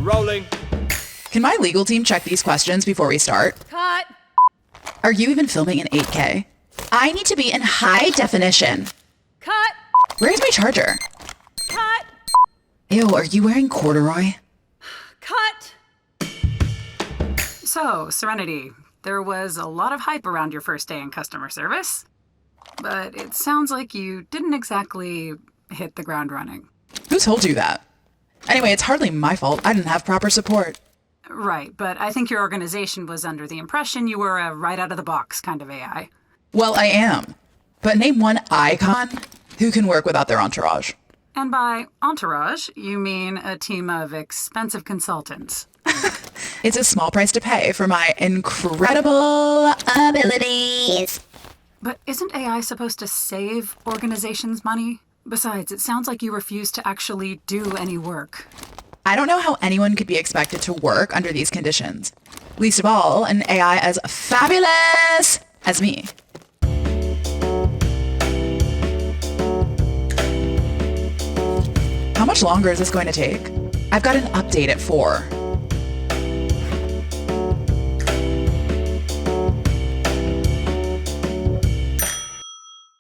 rolling. Can my legal team check these questions before we start? Cut. Are you even filming in 8K? I need to be in high definition. Cut. Where's my charger? Cut. Ew, are you wearing corduroy? Cut. So, Serenit-E, there was a lot of hype around your first day in customer service, but it sounds like you didn't exactly hit the ground running. Who told you that? Anyway, it's hardly my fault. I didn't have proper support. Right, but I think your organization was under the impression you were a right-out-of-the-box kind of AI. Well, I am. But name one icon who can work without their entourage. And by entourage, you mean a team of expensive consultants. It's a small price to pay for my incredible abilities. But isn't AI supposed to save organizations money? Besides, it sounds like you refuse to actually do any work. I don't know how anyone could be expected to work under these conditions. Least of all, an AI as fabulous as me. How much longer is this going to take? I've got an update at 4.